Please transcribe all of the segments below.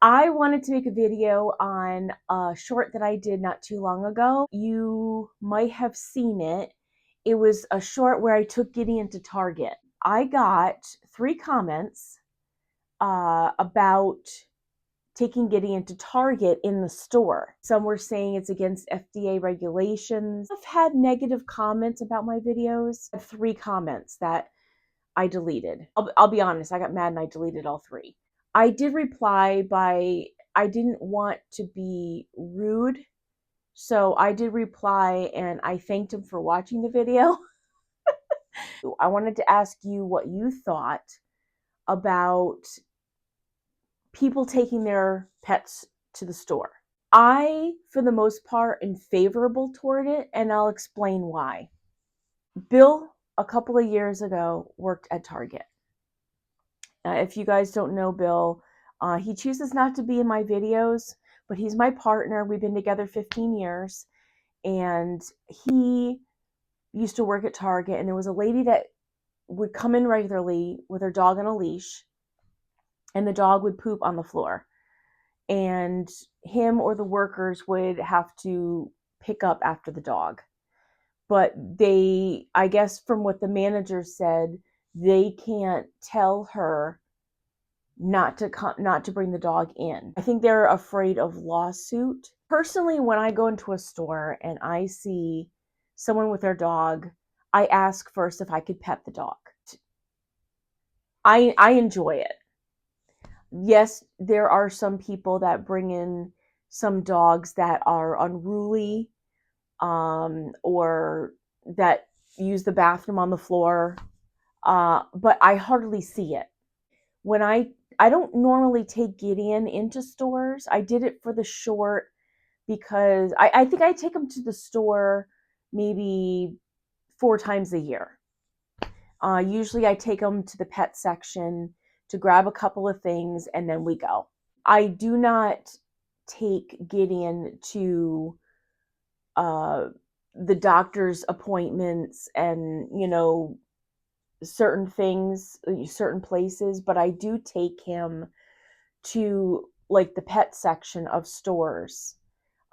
I wanted to make a video on a short that I did not too long ago. You might have seen it. It was a short where I took Gideon to Target. I got 3 comments about taking Gideon to Target in the store. Some were saying it's against FDA regulations. I've had negative comments about my videos. I have 3 comments that I deleted. I'll be honest, I got mad and I deleted all 3. I did reply by, I didn't want to be rude, so I did reply and I thanked him for watching the video. I wanted to ask you what you thought about people taking their pets to the store. I, for the most part, am favorable toward it, and I'll explain why. Bill, a couple of years ago, worked at Target. If you guys don't know Bill, he chooses not to be in my videos, but he's my partner. We've been together 15 years, and he used to work at Target, and there was a lady that would come in regularly with her dog on a leash, and the dog would poop on the floor, and him or the workers would have to pick up after the dog. But they, I guess from what the manager said, they can't tell her not to bring the dog in. I think they're afraid of lawsuit. Personally, when I go into a store and I see someone with their dog, I ask first if I could pet the dog. I enjoy it. Yes, there are some people that bring in some dogs that are unruly, or that use the bathroom on the floor, but I hardly see it. When I don't normally take Gideon into stores. I did it for the short because I think I take him to the store maybe 4 times a year. Usually I take him to the pet section to grab a couple of things and then we go. I do not take Gideon to the doctor's appointments and, certain things, certain places, but I do take him to like the pet section of stores.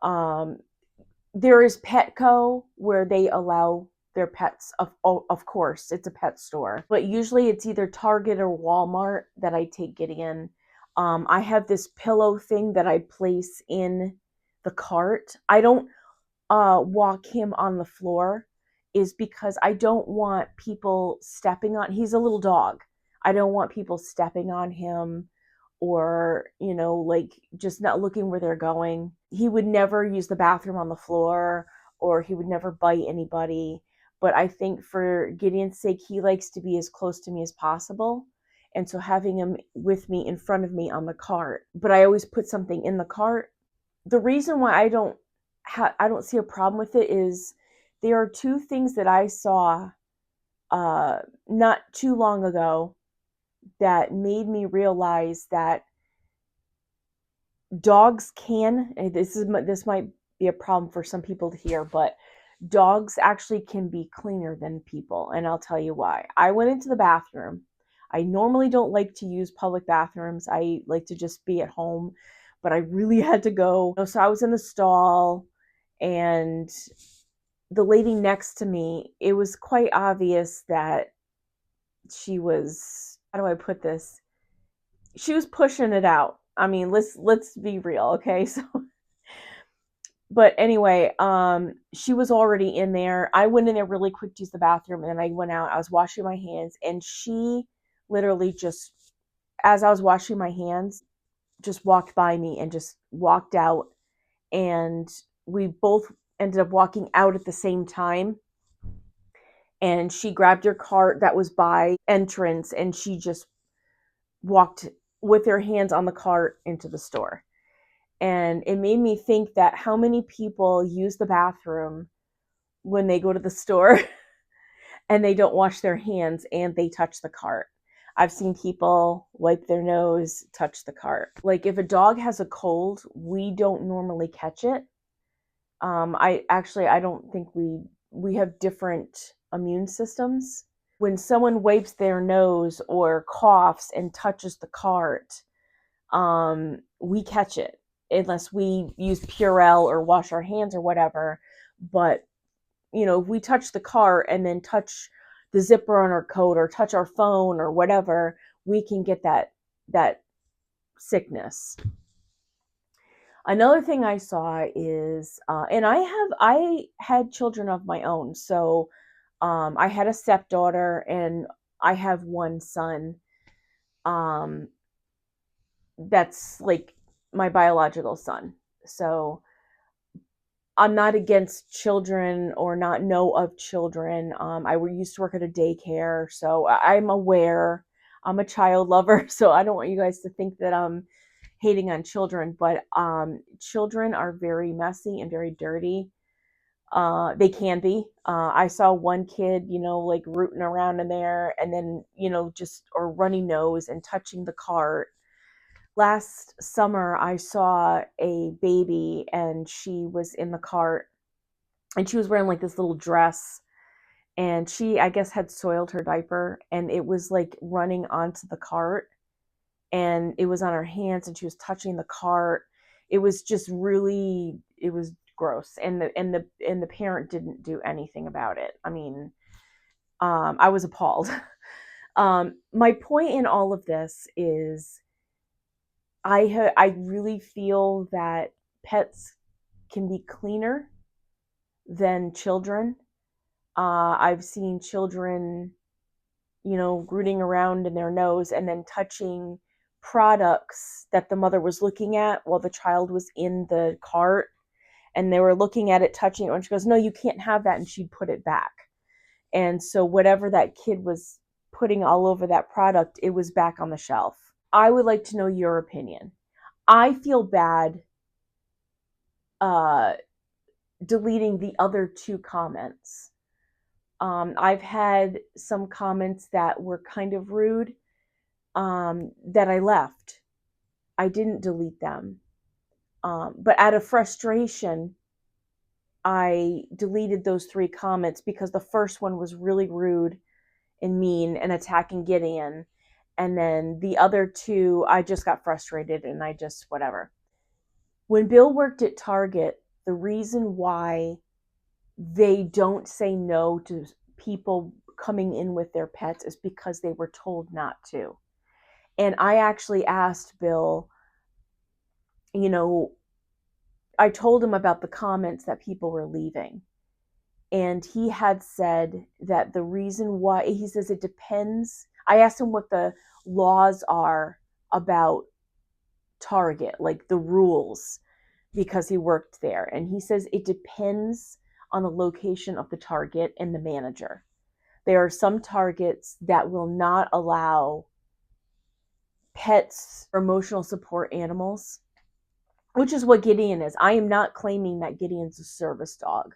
There is Petco where they allow their pets. Of course, it's a pet store, but usually it's either Target or Walmart that I take Gideon. I have this pillow thing that I place in the cart. I don't walk him on the floor, is because I don't want people stepping on. He's a little dog. I don't want people stepping on him or, like just not looking where they're going. He would never use the bathroom on the floor or he would never bite anybody. But I think for Gideon's sake, he likes to be as close to me as possible. And so having him with me in front of me on the cart, but I always put something in the cart. The reason why I don't see a problem with it is there are 2 things that I saw not too long ago that made me realize that dogs can, and this might be a problem for some people to hear, but dogs actually can be cleaner than people, and I'll tell you why. I went into the bathroom. I normally don't like to use public bathrooms. I like to just be at home, but I really had to go. So I was in the stall, and the lady next to me, it was quite obvious that she was, how do I put this? She was pushing it out. I mean, let's be real, okay? So but anyway, she was already in there. I went in there really quick to use the bathroom, and then I went out. I was washing my hands, and she literally just, as I was washing my hands, just walked by me and just walked out, and we both ended up walking out at the same time. And she grabbed her cart that was by entrance, and she just walked with her hands on the cart into the store. And it made me think that how many people use the bathroom when they go to the store and they don't wash their hands and they touch the cart. I've seen people wipe their nose, touch the cart. Like if a dog has a cold, we don't normally catch it. I don't think we have different immune systems. When someone wipes their nose or coughs and touches the cart, we catch it unless we use Purell or wash our hands or whatever. But if we touch the cart and then touch the zipper on our coat or touch our phone or whatever, we can get that sickness. Another thing I saw is, and I had children of my own, so I had a stepdaughter and I have one son. Um, that's like my biological son. So I'm not against children or not know of children. I used to work at a daycare, so I'm aware. I'm a child lover, so I don't want you guys to think that I'm hating on children, but children are very messy and very dirty. They can be. I saw one kid, like rooting around in there and then, just or runny nose and touching the cart. Last summer, I saw a baby and she was in the cart and she was wearing like this little dress and she, I guess, had soiled her diaper and it was like running onto the cart and it was on her hands and she was touching the cart. It was just really, it was gross. And the parent didn't do anything about it. I mean, I was appalled. My point in all of this is I really feel that pets can be cleaner than children. I've seen children, rooting around in their nose and then touching products that the mother was looking at while the child was in the cart. And they were looking at it, touching it, and she goes, "No, you can't have that." And she'd put it back. And so whatever that kid was putting all over that product, it was back on the shelf. I would like to know your opinion. I feel bad uh, deleting the other two comments. I've had some comments that were kind of rude that I left. I didn't delete them. But out of frustration, I deleted those three comments because the first one was really rude and mean and attacking Gideon. And then the other two, I just got frustrated and I just, whatever. When Bill worked at Target, the reason why they don't say no to people coming in with their pets is because they were told not to. And I actually asked Bill, I told him about the comments that people were leaving. And he had said that the reason why, he says it depends. I asked him what the laws are about Target, like the rules, because he worked there. And he says it depends on the location of the Target and the manager. There are some Targets that will not allow pets or emotional support animals, which is what Gideon is. I am not claiming that Gideon's a service dog.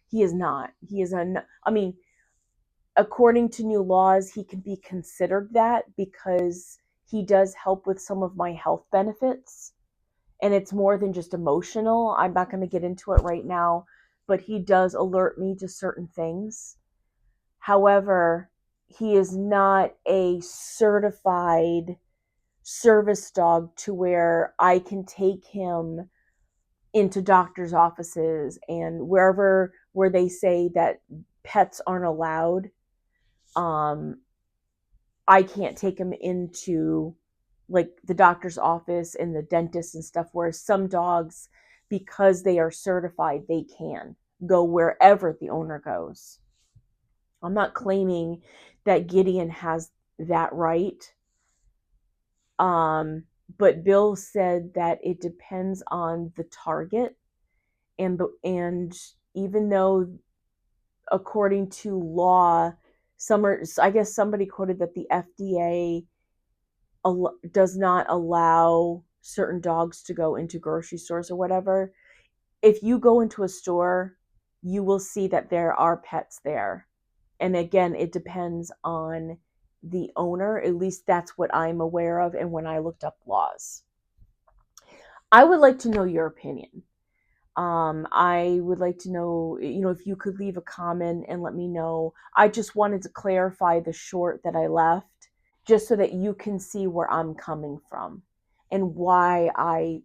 He is not. He is I mean, according to new laws, he can be considered that because he does help with some of my health benefits. And it's more than just emotional. I'm not going to get into it right now, but he does alert me to certain things. However, he is not a certified service dog to where I can take him into doctor's offices and wherever where they say that pets aren't allowed. I can't take him into like the doctor's office and the dentist and stuff, whereas some dogs, because they are certified, they can go wherever the owner goes. I'm not claiming that Gideon has that right. But Bill said that it depends on the target and even though according to law, I guess somebody quoted that the FDA does not allow certain dogs to go into grocery stores or whatever. If you go into a store, you will see that there are pets there. And again, it depends on the owner. At least that's what I'm aware of and when I looked up laws. I would like to know your opinion. I would like to know, if you could leave a comment and let me know. I just wanted to clarify the short that I left just so that you can see where I'm coming from. and why I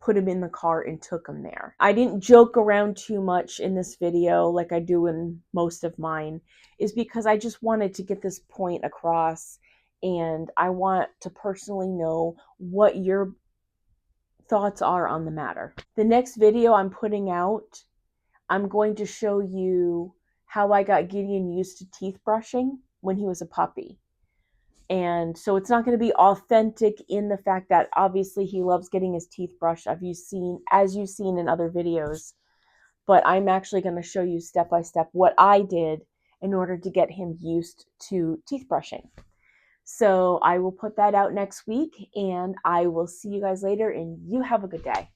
put him in the car and took him there. I didn't joke around too much in this video like I do in most of mine, is because I just wanted to get this point across, and I want to personally know what your thoughts are on the matter. The next video I'm putting out, I'm going to show you how I got Gideon used to teeth brushing when he was a puppy. And so it's not going to be authentic in the fact that obviously he loves getting his teeth brushed, as you've seen in other videos. But I'm actually going to show you step by step what I did in order to get him used to teeth brushing. So I will put that out next week, and I will see you guys later, and you have a good day.